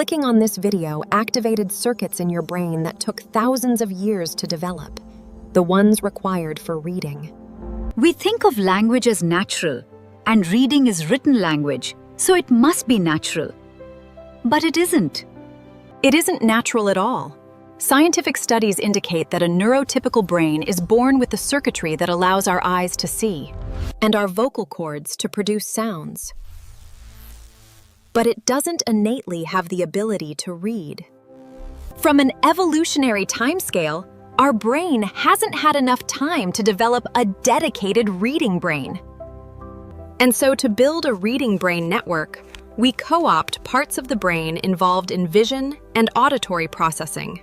Clicking on this video activated circuits in your brain that took thousands of years to develop, the ones required for reading. We think of language as natural, and reading is written language, so it must be natural. But it isn't. It isn't natural at all. Scientific studies indicate that a neurotypical brain is born with the circuitry that allows our eyes to see, and our vocal cords to produce sounds. But it doesn't innately have the ability to read. From an evolutionary timescale, our brain hasn't had enough time to develop a dedicated reading brain. And so to build a reading brain network, we co-opt parts of the brain involved in vision and auditory processing,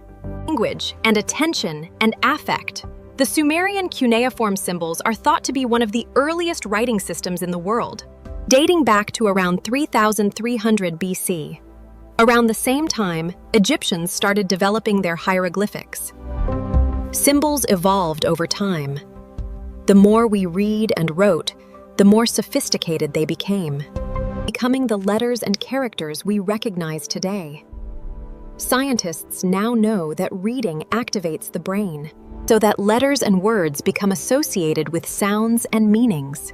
language and attention and affect. The Sumerian cuneiform symbols are thought to be one of the earliest writing systems in the world, dating back to around 3,300 BC. Around the same time, Egyptians started developing their hieroglyphics. Symbols evolved over time. The more we read and wrote, the more sophisticated they became, becoming the letters and characters we recognize today. Scientists now know that reading activates the brain, so that letters and words become associated with sounds and meanings.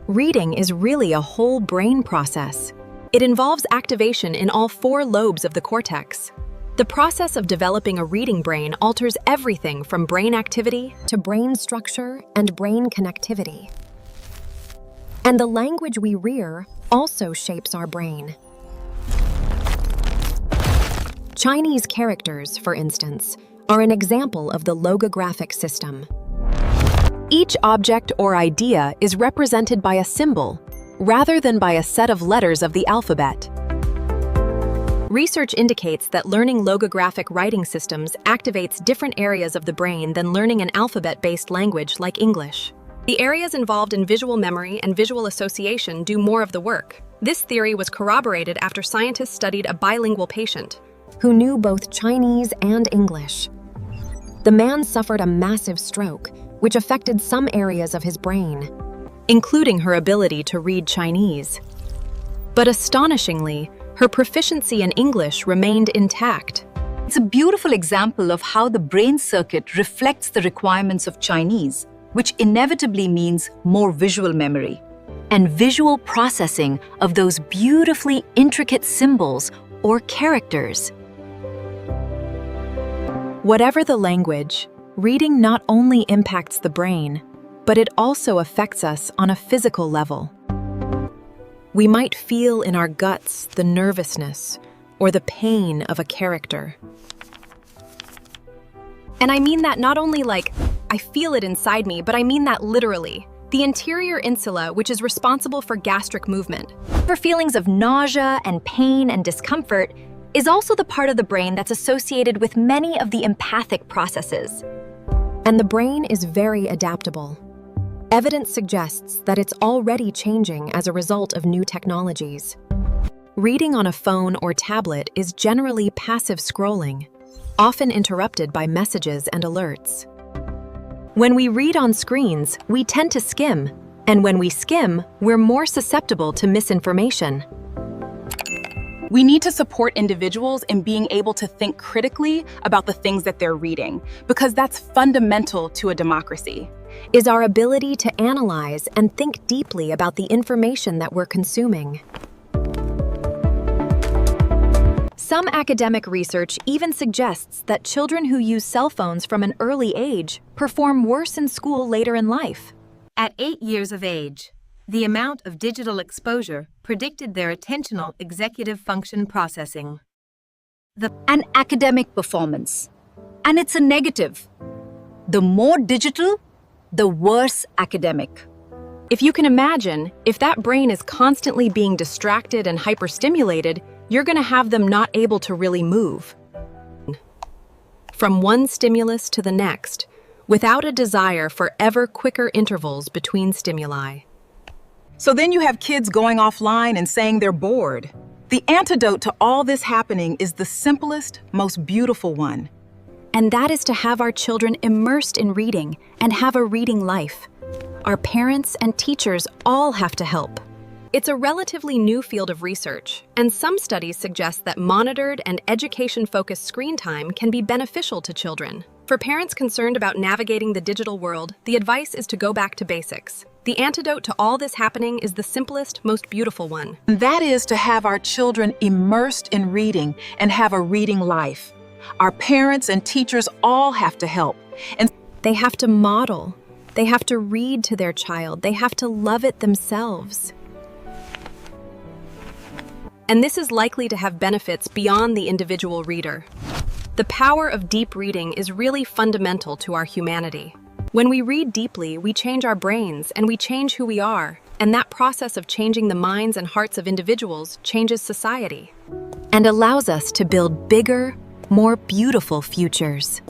Reading is really a whole brain process. It involves activation in all 4 lobes of the cortex. The process of developing a reading brain alters everything from brain activity to brain structure and brain connectivity. And the language we rear also shapes our brain. Chinese characters, for instance, are an example of the logographic system. Each object or idea is represented by a symbol, rather than by a set of letters of the alphabet. Research indicates that learning logographic writing systems activates different areas of the brain than learning an alphabet-based language like English. The areas involved in visual memory and visual association do more of the work. This theory was corroborated after scientists studied a bilingual patient who knew both Chinese and English. The man suffered a massive stroke, which affected some areas of his brain, including her ability to read Chinese. But astonishingly, her proficiency in English remained intact. It's a beautiful example of how the brain circuit reflects the requirements of Chinese, which inevitably means more visual memory and visual processing of those beautifully intricate symbols or characters. Whatever the language, reading not only impacts the brain, but it also affects us on a physical level. We might feel in our guts the nervousness or the pain of a character. And I mean that not only like, I feel it inside me, but I mean that literally. The interior insula, which is responsible for gastric movement, for feelings of nausea and pain and discomfort, is also the part of the brain that's associated with many of the empathic processes. And the brain is very adaptable. Evidence suggests that it's already changing as a result of new technologies. Reading on a phone or tablet is generally passive scrolling, often interrupted by messages and alerts. When we read on screens, we tend to skim, and when we skim, we're more susceptible to misinformation. We need to support individuals in being able to think critically about the things that they're reading, because that's fundamental to a democracy. Is our ability to analyze and think deeply about the information that we're consuming. Some academic research even suggests that children who use cell phones from an early age perform worse in school later in life. At 8 years of age, the amount of digital exposure predicted their attentional executive function processing. An academic performance. And it's a negative. The more digital, the worse academic. If you can imagine, if that brain is constantly being distracted and hyperstimulated, you're going to have them not able to really move. From one stimulus to the next, without a desire for ever quicker intervals between stimuli. So then you have kids going offline and saying they're bored. The antidote to all this happening is the simplest, most beautiful one. And that is to have our children immersed in reading and have a reading life. Our parents and teachers all have to help. It's a relatively new field of research, and some studies suggest that monitored and education-focused screen time can be beneficial to children. For parents concerned about navigating the digital world, the advice is to go back to basics. The antidote to all this happening is the simplest, most beautiful one. And that is to have our children immersed in reading and have a reading life. Our parents and teachers all have to help. And they have to model. They have to read to their child. They have to love it themselves. And this is likely to have benefits beyond the individual reader. The power of deep reading is really fundamental to our humanity. When we read deeply, we change our brains and we change who we are. And that process of changing the minds and hearts of individuals changes society and allows us to build bigger, more beautiful futures.